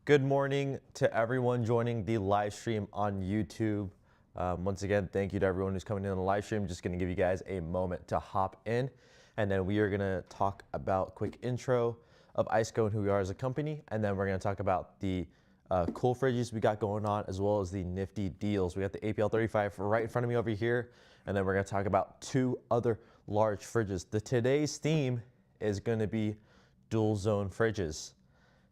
Good morning to everyone joining the live stream on YouTube. Once again, thank you to everyone who's coming in on the live stream. Just going to give you guys a moment to hop in, and then we are going to talk about a quick intro of ICECO and who we are as a company, and then we're going to talk about the cool fridges we got going on, as well as the nifty deals. We got the APL 35 right in front of me over here, and then we're going to talk about two other large fridges. Today's theme is going to be dual zone fridges,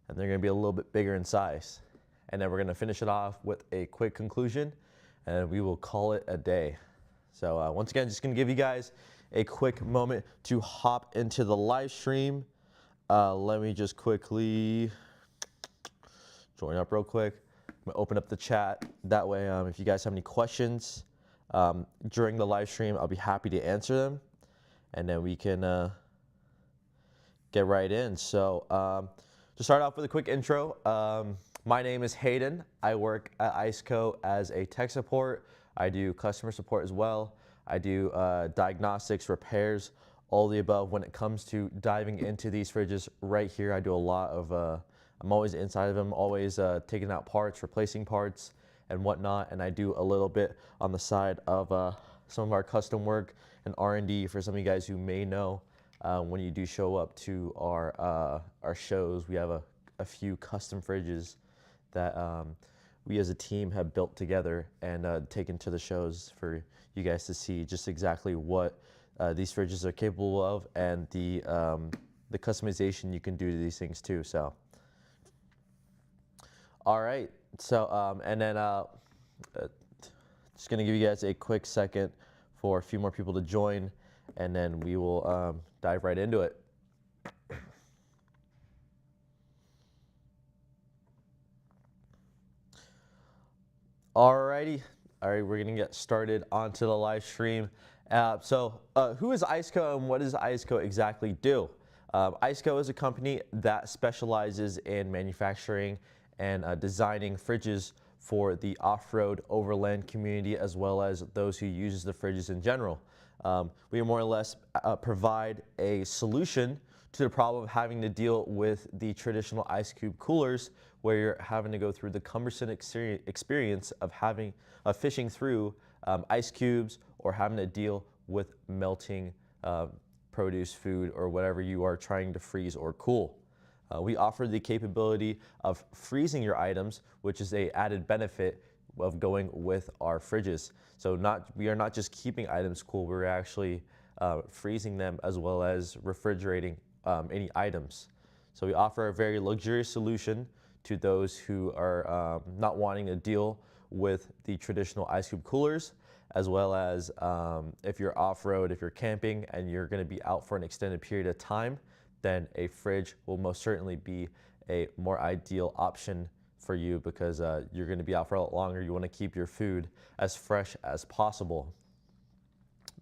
and they're going to be a little bit bigger in size. And then we're going to finish it off with a quick conclusion, and we will call it a day. So once again, just going to give you guys a quick moment to hop into the live stream. Let me just quickly join up real quick. I'm going to open up the chat. That way, if you guys have any questions during the live stream, I'll be happy to answer them. And then we can get right in. So to start off with a quick intro, my name is Hayden. I work at ICECO as a tech support. I do customer support as well. I do diagnostics, repairs, all the above. When it comes to diving into these fridges right here, I do a lot of, I'm always inside of them, always taking out parts, replacing parts and whatnot. And I do a little bit on the side of some of our custom work and R&D for some of you guys who may know. When you do show up to our shows, we have a few custom fridges that we as a team have built together and taken to the shows for you guys to see just exactly what these fridges are capable of, and the customization you can do to these things too. So, all right. So, and then just gonna give you guys a quick second for a few more people to join, and then we will dive right into it. Alrighty, all right, we're gonna get started onto the live stream. Who is ICECO and what does ICECO exactly do? ICECO is a company that specializes in manufacturing and designing fridges for the off-road overland community, as well as those who use the fridges in general. We more or less provide a solution to the problem of having to deal with the traditional ice cube coolers, where you're having to go through the cumbersome experience of fishing through ice cubes, or having to deal with melting produce, food, or whatever you are trying to freeze or cool. We offer the capability of freezing your items, which is an added benefit of going with our fridges. So we are not just keeping items cool, we're actually freezing them as well as refrigerating any items. So we offer a very luxurious solution to those who are not wanting to deal with the traditional ice cube coolers, as well as if you're off-road, if you're camping and you're gonna be out for an extended period of time, then a fridge will most certainly be a more ideal option for you, because you're going to be out for a lot longer. You want to keep your food as fresh as possible.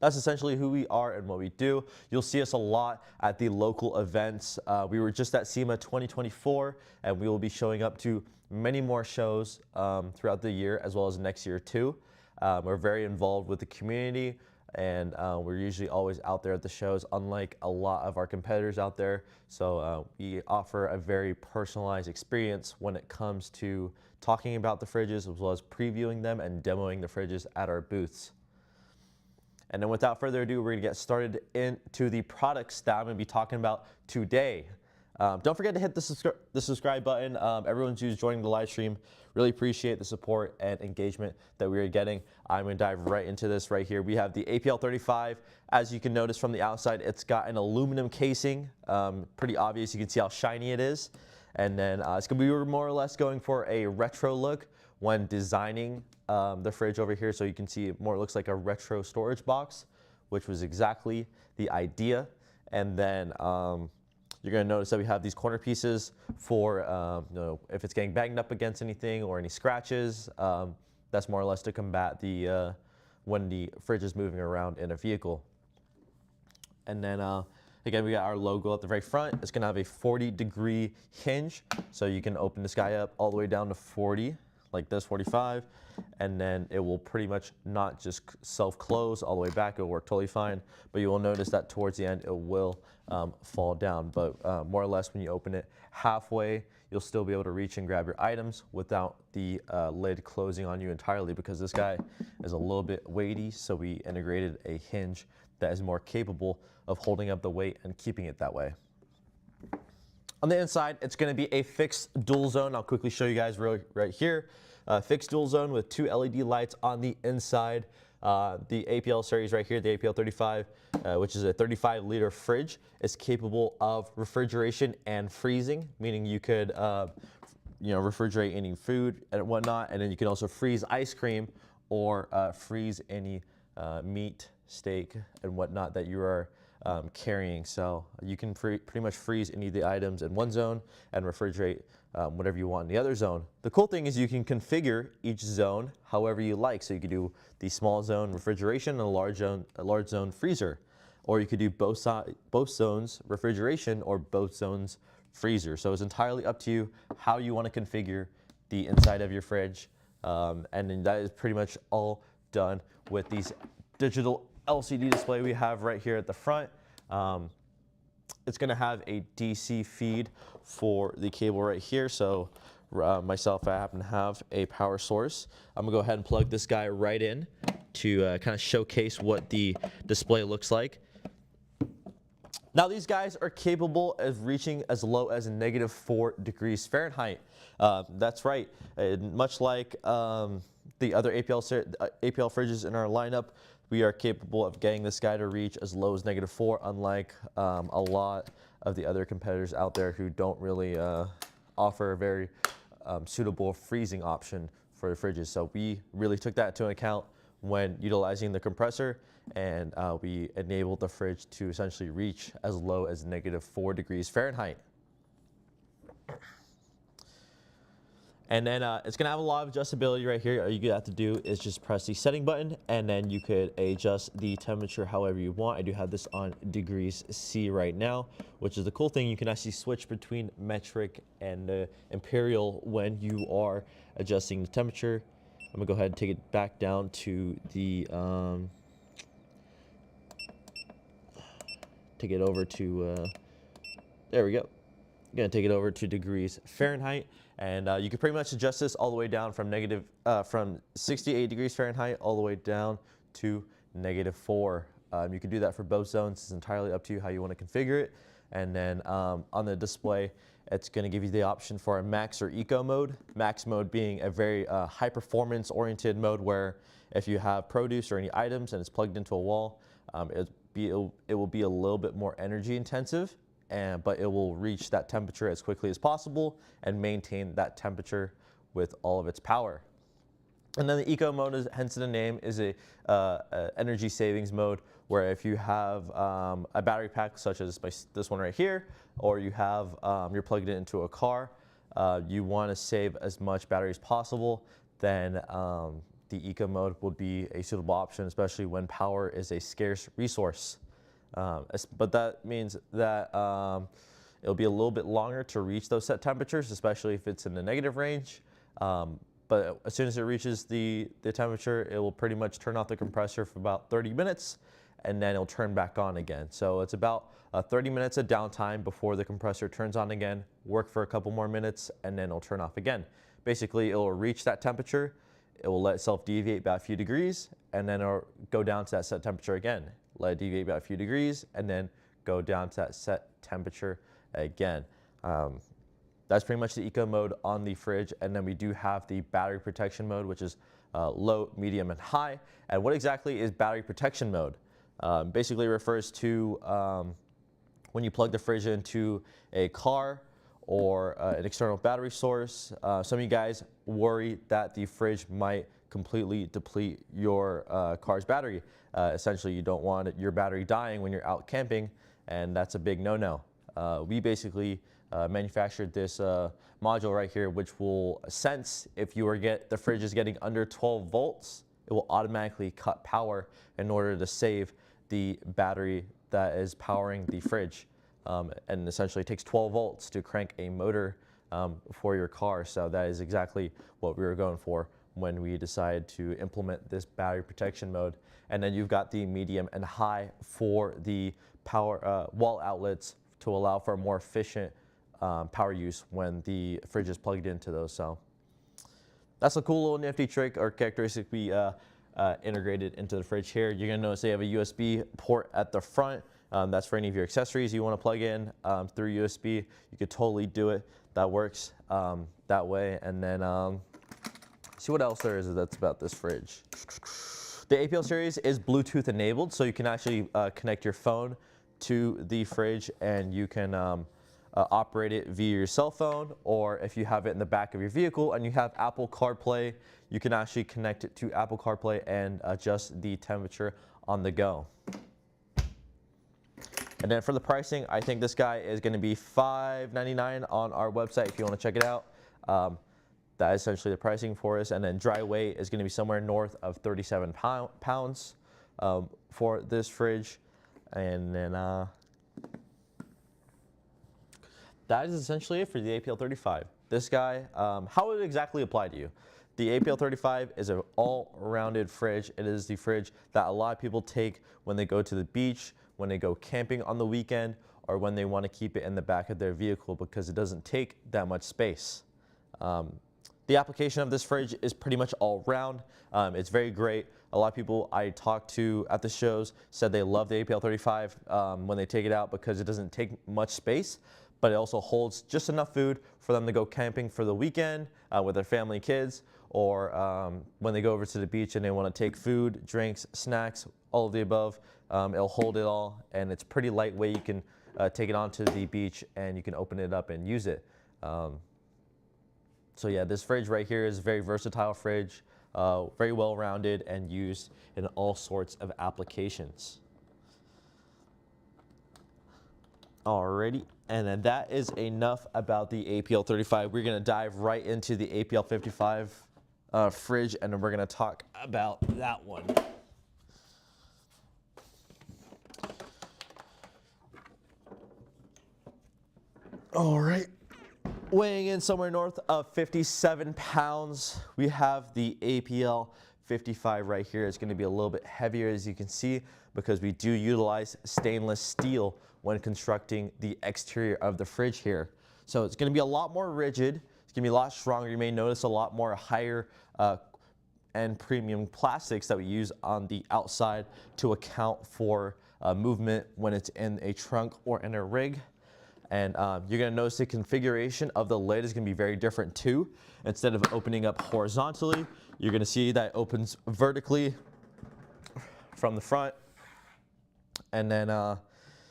That's essentially who we are and what we do. You'll see us a lot at the local events. We were just at SEMA 2024, and we will be showing up to many more shows throughout the year, as well as next year too. We're very involved with the community, and we're usually always out there at the shows, unlike a lot of our competitors out there. So we offer a very personalized experience when it comes to talking about the fridges, as well as previewing them and demoing the fridges at our booths. And then without further ado, we're gonna get started into the products that I'm gonna be talking about today. Don't forget to hit the subscribe button. Everyone who's joining the live stream, really appreciate the support and engagement that we are getting. I'm going to dive right into this right here. We have the APL 35. As you can notice from the outside, it's got an aluminum casing. Pretty obvious. You can see how shiny it is. And then it's going to be more or less going for a retro look when designing the fridge over here. So you can see it more looks like a retro storage box, which was exactly the idea. And then you're going to notice that we have these corner pieces for if it's getting banged up against anything or any scratches. That's more or less to combat when the fridge is moving around in a vehicle. And then again, we got our logo at the very front. It's going to have a 40-degree hinge, so you can open this guy up all the way down to 40, like this, 45, and then it will pretty much not just self-close all the way back. It will work totally fine, but you will notice that towards the end it will fall down. But more or less, when you open it halfway, you'll still be able to reach and grab your items without the lid closing on you entirely, because this guy is a little bit weighty, so we integrated a hinge that is more capable of holding up the weight and keeping it that way. On the inside, it's going to be a fixed dual zone. I'll quickly show you guys right here. Fixed dual zone with 2 LED lights on the inside. The APL series right here, the APL 35, which is a 35-liter fridge, is capable of refrigeration and freezing, meaning you could refrigerate any food and whatnot, and then you can also freeze ice cream or freeze any meat, steak, and whatnot that you are carrying. So you can pretty much freeze any of the items in one zone and refrigerate whatever you want in the other zone. The cool thing is you can configure each zone however you like. So you could do the small zone refrigeration and a large zone freezer, or you could do both zones refrigeration or both zones freezer. So it's entirely up to you how you want to configure the inside of your fridge, and then that is pretty much all done with these digital LCD display we have right here at the front. It's going to have a DC feed for the cable right here. So myself, I happen to have a power source. I'm going to go ahead and plug this guy right in to kind of showcase what the display looks like. Now these guys are capable of reaching as low as -4 degrees Fahrenheit. That's right. Much like the other APL fridges in our lineup, we are capable of getting this guy to reach as low as -4, unlike a lot of the other competitors out there who don't really offer a very suitable freezing option for the fridges. So we really took that into account when utilizing the compressor, and we enabled the fridge to essentially reach as low as -4 degrees Fahrenheit. And then it's going to have a lot of adjustability right here. All you have to do is just press the setting button, and then you could adjust the temperature however you want. I do have this on degrees C right now, which is the cool thing. You can actually switch between metric and imperial when you are adjusting the temperature. I'm going to go ahead and take it back down to the, take it over to, there we go. I'm going to take it over to degrees Fahrenheit, and you can pretty much adjust this all the way down from from 68 degrees Fahrenheit all the way down to -4. You can do that for both zones. It's entirely up to you how you want to configure it. And then on the display, it's going to give you the option for a max or eco mode. Max mode being a very high performance oriented mode where if you have produce or any items and it's plugged into a wall, it will be a little bit more energy intensive. But it will reach that temperature as quickly as possible and maintain that temperature with all of its power. And then the eco mode, hence the name, is a energy savings mode, where if you have a battery pack such as this one right here, or you have you're plugged it into a car, you want to save as much battery as possible, then the eco mode would be a suitable option, especially when power is a scarce resource. But that means that it'll be a little bit longer to reach those set temperatures, especially if it's in the negative range. But as soon as it reaches the temperature, it will pretty much turn off the compressor for about 30 minutes, and then it'll turn back on again. So it's about 30 minutes of downtime before the compressor turns on again, work for a couple more minutes, and then it'll turn off again. Basically, it will reach that temperature, it will let itself deviate by a few degrees, and then it'll go down to that set temperature again. Let it deviate by a few degrees, and then go down to that set temperature again. That's pretty much the eco mode on the fridge. And then we do have the battery protection mode, which is low, medium, and high. And what exactly is battery protection mode? Basically refers to when you plug the fridge into a car or an external battery source. Some of you guys worry that the fridge might completely deplete your car's battery. Essentially, you don't want your battery dying when you're out camping, and that's a big no-no. We basically manufactured this module right here, which will sense if the fridge is getting under 12 volts, it will automatically cut power in order to save the battery that is powering the fridge. And essentially it takes 12 volts to crank a motor for your car. So that is exactly what we were going for when we decided to implement this battery protection mode. And then you've got the medium and high for the power wall outlets to allow for a more efficient power use when the fridge is plugged into those. So that's a cool little nifty trick or characteristic we integrated into the fridge here. You're gonna notice they have a USB port at the front. That's for any of your accessories you wanna plug in through USB. You could totally do it. That works that way. And then see what else there is that's about this fridge. The APL series is Bluetooth enabled, so you can actually connect your phone to the fridge and you can operate it via your cell phone, or if you have it in the back of your vehicle and you have Apple CarPlay, you can actually connect it to Apple CarPlay and adjust the temperature on the go. And then for the pricing, I think this guy is going to be $5.99 on our website if you want to check it out. That is essentially the pricing for us. And then dry weight is going to be somewhere north of 37 pounds for this fridge. And then that is essentially it for the APL 35. This guy, how would it exactly apply to you? The APL 35 is an all-rounded fridge. It is the fridge that a lot of people take when they go to the beach, when they go camping on the weekend, or when they want to keep it in the back of their vehicle because it doesn't take that much space. The application of this fridge is pretty much all round. It's very great. A lot of people I talked to at the shows said they love the APL 35 when they take it out because it doesn't take much space, but it also holds just enough food for them to go camping for the weekend with their family and kids, or when they go over to the beach and they want to take food, drinks, snacks, all of the above. It'll hold it all, and it's pretty lightweight. You can take it onto the beach and you can open it up and use it. So yeah, this fridge right here is a very versatile fridge, very well rounded and used in all sorts of applications. Alrighty, and then that is enough about the APL 35. We're gonna dive right into the APL 55 fridge, and then we're gonna talk about that one. All right. Weighing in somewhere north of 57 pounds, we have the APL 55 right here. It's going to be a little bit heavier, as you can see, because we do utilize stainless steel when constructing the exterior of the fridge here. So it's going to be a lot more rigid. It's going to be a lot stronger. You may notice a lot more higher and premium plastics that we use on the outside to account for movement when it's in a trunk or in a rig. And you're going to notice the configuration of the lid is going to be very different too. Instead of opening up horizontally, you're going to see that it opens vertically from the front. And then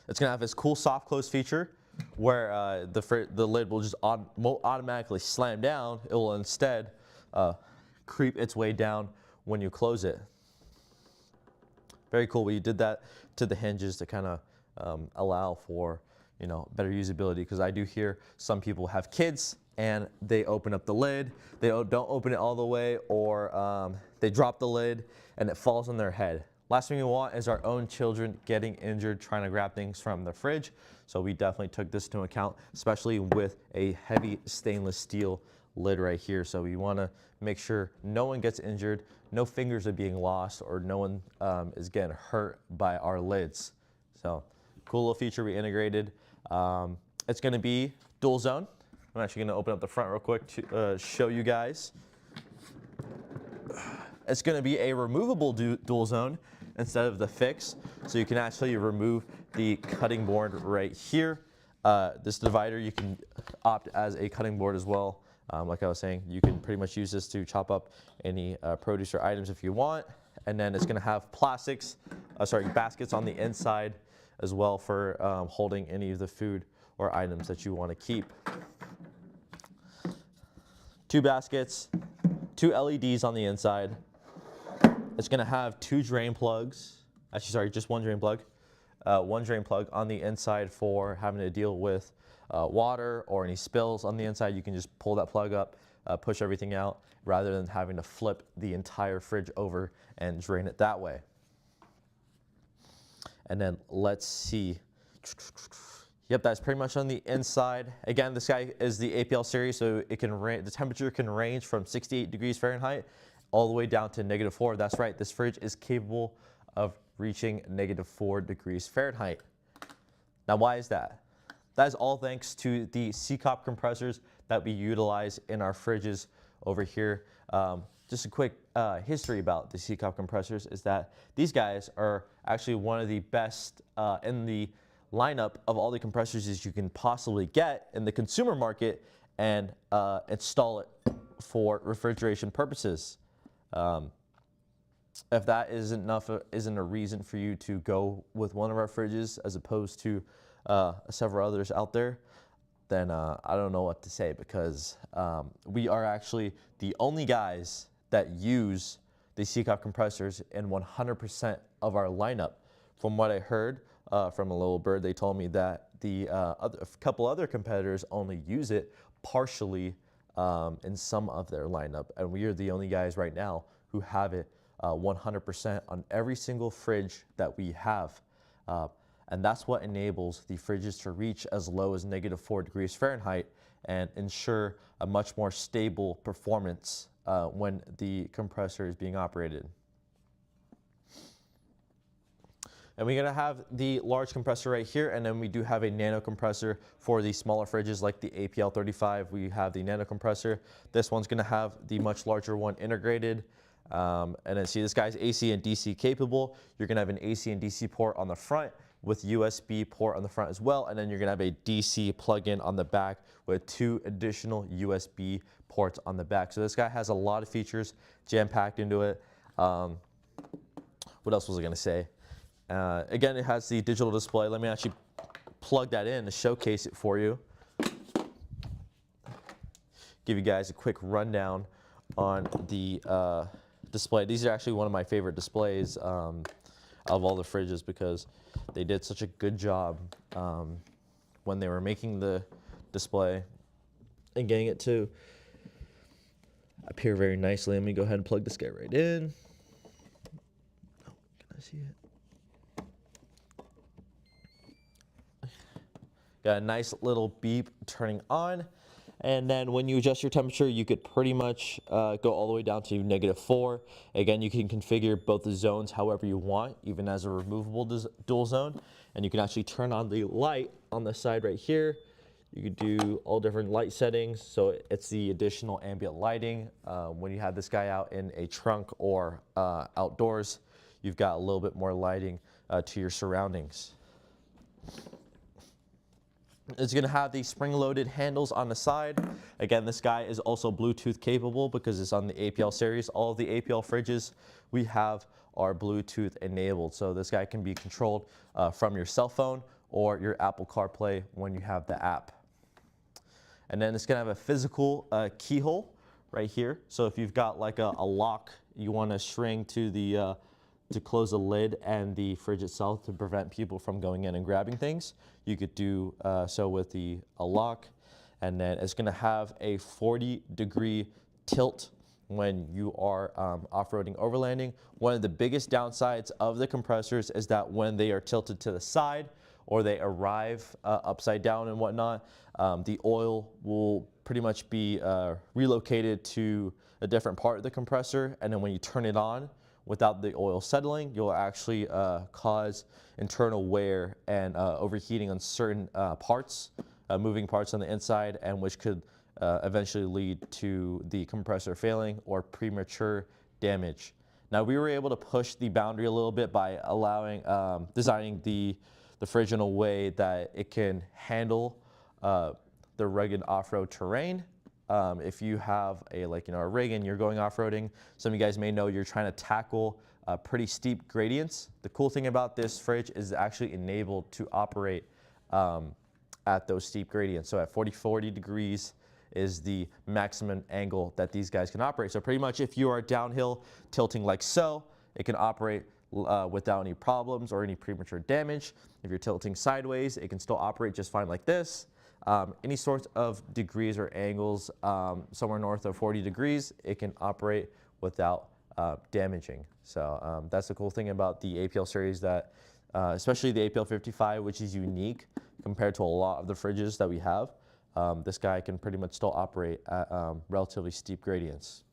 it's going to have this cool soft close feature where the lid will just automatically slam down. It will instead creep its way down when you close it. Very cool. We did that to the hinges to kind of allow for better usability, because I do hear some people have kids and they open up the lid, they don't open it all the way, or they drop the lid and it falls on their head. Last thing we want is our own children getting injured trying to grab things from the fridge. So we definitely took this into account, especially with a heavy stainless steel lid right here. So we want to make sure no one gets injured, no fingers are being lost, or no one is getting hurt by our lids. So cool little feature we integrated. It's going to be dual zone. I'm actually going to open up the front real quick to show you guys. It's going to be a removable dual zone instead of the fix. So you can actually remove the cutting board right here. This divider, you can opt as a cutting board as well. Like I was saying, you can pretty much use this to chop up any produce or items if you want. And then it's going to have baskets on the inside as well for holding any of the food or items that you want to keep. 2 baskets, 2 LEDs on the inside. It's going to have 2 drain plugs. Actually, sorry, just 1 drain plug. 1 drain plug on the inside for having to deal with water or any spills on the inside. You can just pull that plug up, push everything out, rather than having to flip the entire fridge over and drain it that way. And then let's see. Yep, that's pretty much on the inside. Again, this guy is the APL series, so it can the temperature can range from 68 degrees Fahrenheit all the way down to -4. That's right, this fridge is capable of reaching -4 degrees Fahrenheit. Now, why is that? that is all thanks to the ICECO compressors that we utilize in our fridges over here. Just a quick history about the ICECO compressors is that these guys are actually one of the best in the lineup of all the compressors as you can possibly get in the consumer market and install it for refrigeration purposes. If that isn't a reason for you to go with one of our fridges as opposed to several others out there, then I don't know what to say, because we are actually the only guys that use the ICECO compressors in 100% of our lineup. From what I heard from a little bird, they told me that a couple other competitors only use it partially in some of their lineup, and we are the only guys right now who have it 100% on every single fridge that we have. And that's what enables the fridges to reach as low as -4 degrees Fahrenheit and ensure a much more stable performance when the compressor is being operated. And we're gonna have the large compressor right here, and then we do have a nano compressor for the smaller fridges like the APL35. We have the nano compressor. This one's gonna have the much larger one integrated. And then see, this guy's AC and DC capable. You're gonna have an AC and DC port on the front with USB port on the front as well. And then you're gonna have a DC plug-in on the back with 2 additional USB ports on the back. So this guy has a lot of features jam-packed into it. What else was I gonna say? Again, it has the digital display. Let me actually plug that in to showcase it for you. Give you guys a quick rundown on the display. These are actually one of my favorite displays of all the fridges, because they did such a good job when they were making the display and getting it to appear very nicely. Let me go ahead and plug this guy right in. Oh, can I see it? Got a nice little beep turning on. And then when you adjust your temperature, you could pretty much go all the way down to -4. Again, you can configure both the zones however you want, even as a removable dual zone. And you can actually turn on the light on the side right here. You could do all different light settings. So it's the additional ambient lighting. When you have this guy out in a trunk or outdoors, you've got a little bit more lighting to your surroundings. It's gonna have the spring-loaded handles on the side. Again, this guy is also Bluetooth capable because it's on the APL series. All of the APL fridges we have are Bluetooth enabled. So this guy can be controlled from your cell phone or your Apple CarPlay when you have the app. And then it's gonna have a physical keyhole right here. So if you've got like a lock you wanna string to the to close the lid and the fridge itself to prevent people from going in and grabbing things, you could do so with a lock. And then it's gonna have a 40-degree tilt when you are off-roading overlanding. One of the biggest downsides of the compressors is that when they are tilted to the side or they arrive upside down and whatnot, the oil will pretty much be relocated to a different part of the compressor. And then when you turn it on, without the oil settling, you'll actually cause internal wear and overheating on certain parts, moving parts on the inside, and which could eventually lead to the compressor failing or premature damage. Now, we were able to push the boundary a little bit by designing the fridge in a way that it can handle the rugged off-road terrain. If you have a rig and you're going off-roading, some of you guys may know you're trying to tackle pretty steep gradients. The cool thing about this fridge is actually enabled to operate at those steep gradients. So at 40 degrees is the maximum angle that these guys can operate. So pretty much if you are downhill tilting like so, it can operate without any problems or any premature damage. If you're tilting sideways, it can still operate just fine like this. Any sort of degrees or angles somewhere north of 40 degrees, it can operate without damaging. So that's the cool thing about the APL series, that especially the APL55, which is unique compared to a lot of the fridges that we have. This guy can pretty much still operate at relatively steep gradients.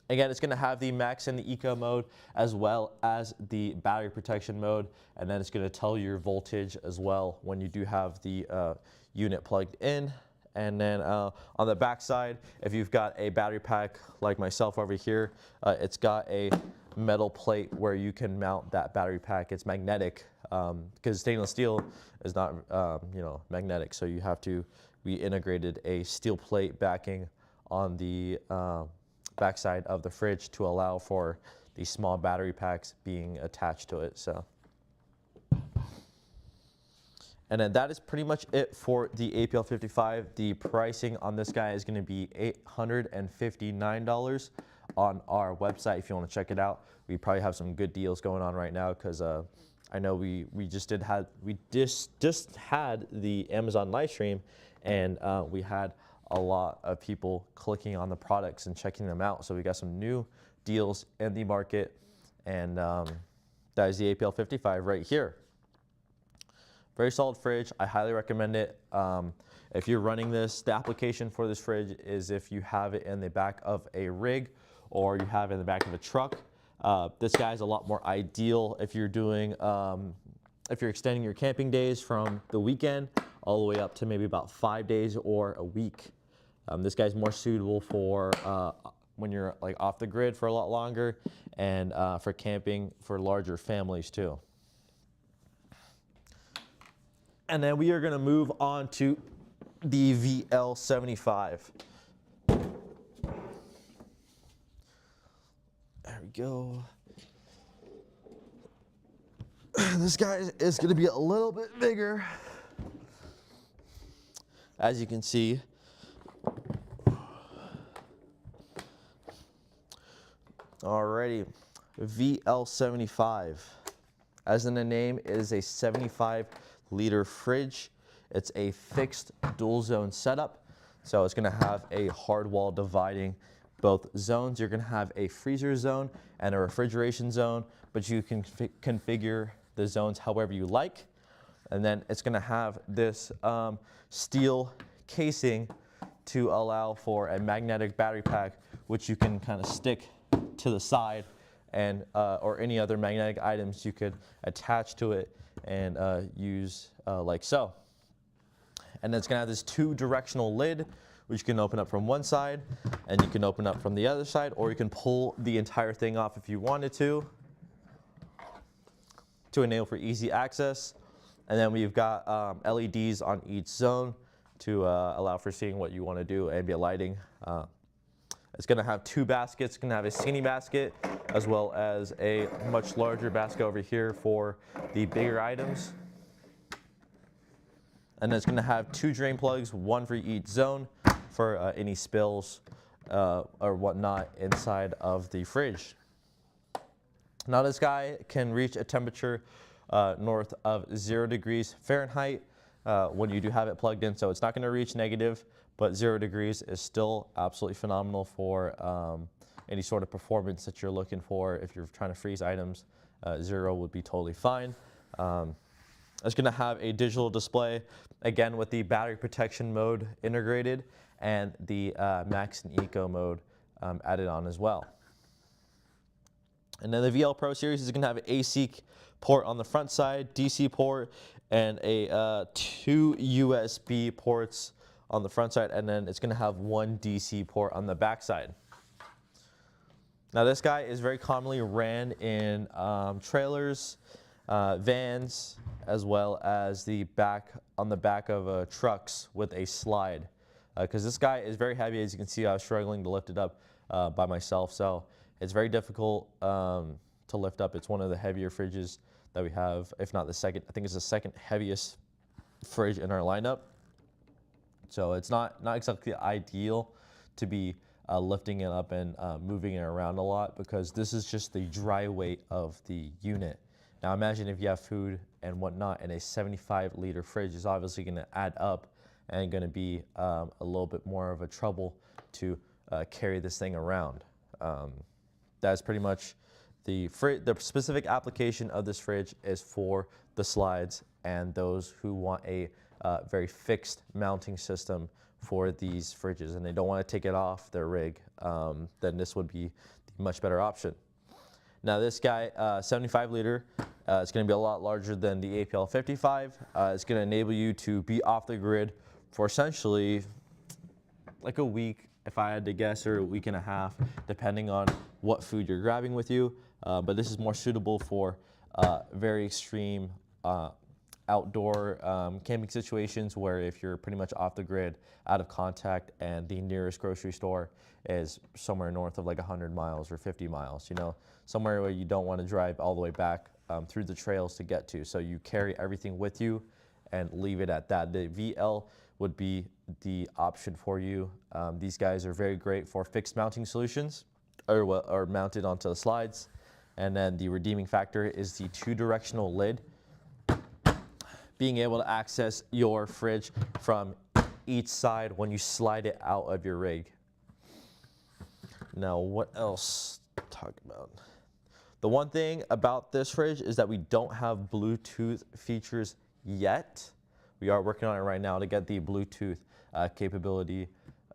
Again, it's going to have the max and the eco mode as well as the battery protection mode, and then it's going to tell your voltage as well when you do have the unit plugged in. And then on the back side, if you've got a battery pack like myself over here, it's got a metal plate where you can mount that battery pack. It's magnetic because stainless steel is not magnetic, so you have to be integrated a steel plate backing on the backside of the fridge to allow for these small battery packs being attached to it. So, and then that is pretty much it for the APL 55. The pricing on this guy is going to be $859 on our website if you want to check it out. We probably have some good deals going on right now because I know we just had the Amazon live stream, and we had a lot of people clicking on the products and checking them out. So we got some new deals in the market, and that is the APL 55 right here. Very solid fridge. I highly recommend it. If you're running this, the application for this fridge is if you have it in the back of a rig or you have it in the back of a truck. This guy is a lot more ideal if you're doing, if you're extending your camping days from the weekend all the way up to maybe about 5 days or a week. This guy's more suitable for when you're like off the grid for a lot longer, and for camping for larger families too. And then we are going to move on to the VL75. There we go. This guy is going to be a little bit bigger, as you can see. Alrighty, VL75. As in the name, it is a 75-liter fridge. It's a fixed dual zone setup. So it's gonna have a hard wall dividing both zones. You're gonna have a freezer zone and a refrigeration zone, but you can configure the zones however you like. And then it's gonna have this steel casing to allow for a magnetic battery pack, which you can kind of stick to the side, and or any other magnetic items you could attach to it and use like so. And then it's gonna have this 2-directional lid, which you can open up from one side and you can open up from the other side, or you can pull the entire thing off if you wanted to enable for easy access. And then we've got LEDs on each zone to allow for seeing what you want to do, ambient lighting. It's going to have 2 baskets. It's going to have a skinny basket as well as a much larger basket over here for the bigger items. And then it's going to have 2 drain plugs, 1 for each zone for any spills or whatnot inside of the fridge. Now this guy can reach a temperature north of 0 degrees Fahrenheit when you do have it plugged in. So it's not going to reach negative, but 0 degrees is still absolutely phenomenal for any sort of performance that you're looking for. If you're trying to freeze items, 0 would be totally fine. It's going to have a digital display, again with the battery protection mode integrated and the Max and Eco mode added on as well. And then the VL Pro Series is going to have an AC port on the front side, DC port, and a 2 USB ports on the front side, and then it's going to have 1 DC port on the back side. Now this guy is very commonly ran in trailers, vans, as well as on the back of trucks with a slide. Because this guy is very heavy. As you can see, I was struggling to lift it up by myself, so it's very difficult to lift up. It's one of the heavier fridges that we have, if not the second. I think it's the second heaviest fridge in our lineup. So it's not exactly ideal to be lifting it up and moving it around a lot, because this is just the dry weight of the unit. Now imagine if you have food and whatnot in a 75-liter fridge, is obviously going to add up and going to be a little bit more of a trouble to carry this thing around. That's pretty much the specific application of this fridge is for the slides and those who want a very fixed mounting system for these fridges and they don't want to take it off their rig, then this would be the much better option. Now this guy, 75 liter, it's going to be a lot larger than the APL 55. It's going to enable you to be off the grid for essentially like a week, if I had to guess, or a week and a half, depending on what food you're grabbing with you. But this is more suitable for very extreme outdoor camping situations where if you're pretty much off the grid, out of contact, and the nearest grocery store is somewhere north of like 100 miles or 50 miles, you know, somewhere where you don't want to drive all the way back through the trails to get to. So you carry everything with you and leave it at that. The VL would be the option for you. These guys are very great for fixed mounting solutions or mounted onto the slides. And then the redeeming factor is the 2-directional lid, being able to access your fridge from each side when you slide it out of your rig. Now, what else to talk about? The one thing about this fridge is that we don't have Bluetooth features yet. We are working on it right now to get the Bluetooth capability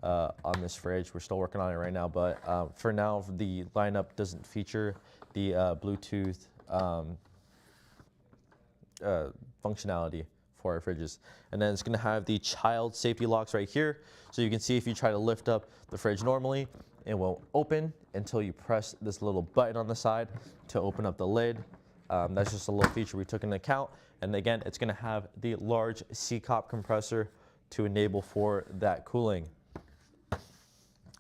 on this fridge. We're still working on it right now, but for now, the lineup doesn't feature the Bluetooth functionality for our fridges. And then it's going to have the child safety locks right here. So you can see if you try to lift up the fridge normally, it won't open until you press this little button on the side to open up the lid. That's just a little feature we took into account. And again, it's going to have the large ICECO compressor to enable for that cooling.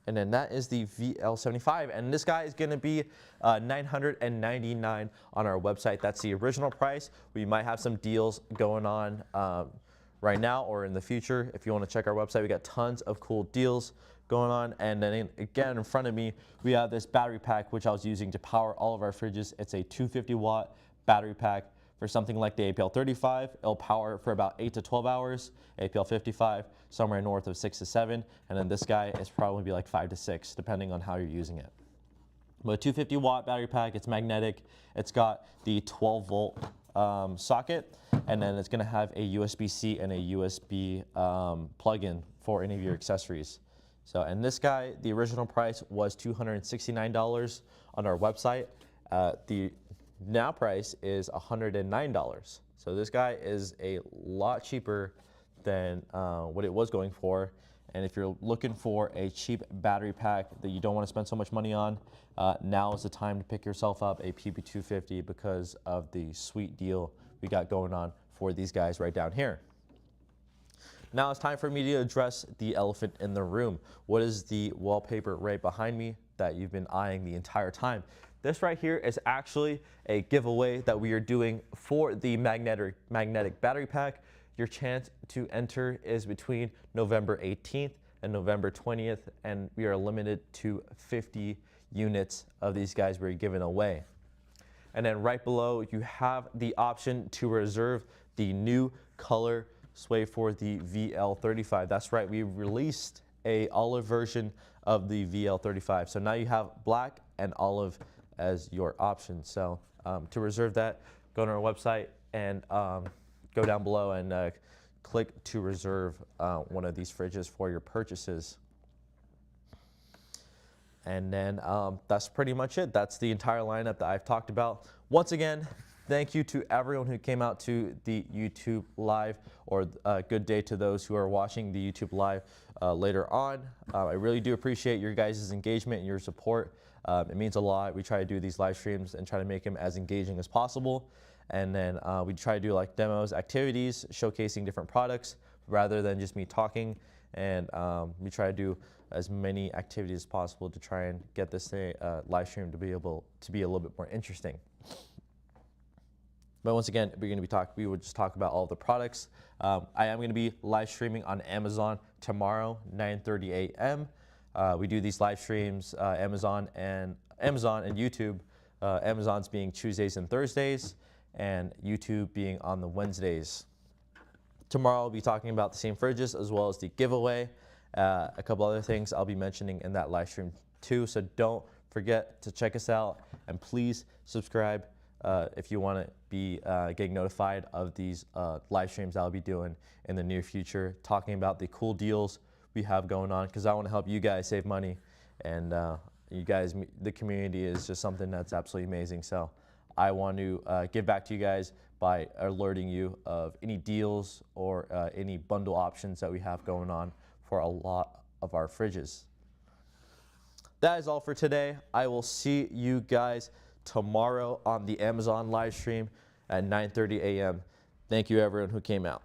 And then that is the VL75, and this guy is going to be $999 on our website. That's the original price. We might have some deals going on right now or in the future. If you want to check our website, we got tons of cool deals going on. And then again, in front of me, we have this battery pack, which I was using to power all of our fridges. It's a 250-watt battery pack. For something like the APL 35, it'll power for about 8 to 12 hours. APL 55, somewhere north of 6 to 7. And then this guy is probably be like 5 to 6, depending on how you're using it. But a 250-watt battery pack, it's magnetic. It's got the 12-volt socket, and then it's going to have a USB-C and a USB plug-in for any of your accessories. So, and this guy, the original price was $269 on our website. The now price is $109. So this guy is a lot cheaper than what it was going for. And if you're looking for a cheap battery pack that you don't want to spend so much money on, now is the time to pick yourself up a PB250 because of the sweet deal we got going on for these guys right down here. Now it's time for me to address the elephant in the room. What is the wallpaper right behind me that you've been eyeing the entire time? This right here is actually a giveaway that we are doing for the magnetic battery pack. Your chance to enter is between November 18th and November 20th, and we are limited to 50 units of these guys we're giving away. And then right below, you have the option to reserve the new color sway for the VL35. That's right, we released a olive version of the VL35. So now you have black and olive as your option. So to reserve that, go to our website and go down below and click to reserve one of these fridges for your purchases. And then that's pretty much it. That's the entire lineup that I've talked about. Once again, thank you to everyone who came out to the YouTube Live, or good day to those who are watching the YouTube Live later on. I really do appreciate your guys' engagement and your support. It means a lot. We try to do these live streams and try to make them as engaging as possible. And then we try to do like demos, activities, showcasing different products rather than just me talking. And we try to do as many activities as possible to try and get this live stream to be able to be a little bit more interesting. But once again, we would just talk about all the products. I am going to be live streaming on Amazon tomorrow, 9:30 a.m. We do these live streams, Amazon and YouTube. Amazon's being Tuesdays and Thursdays, and YouTube being on the Wednesdays. Tomorrow I'll be talking about the same fridges as well as the giveaway. A couple other things I'll be mentioning in that live stream too. So don't forget to check us out, and please subscribe if you want to be getting notified of these live streams I'll be doing in the near future, talking about the cool deals we have going on, because I want to help you guys save money. And you guys, the community is just something that's absolutely amazing. So I want to give back to you guys by alerting you of any deals or any bundle options that we have going on for a lot of our fridges. That is all for today. I will see you guys tomorrow on the Amazon live stream at 9:30 a.m. Thank you everyone who came out.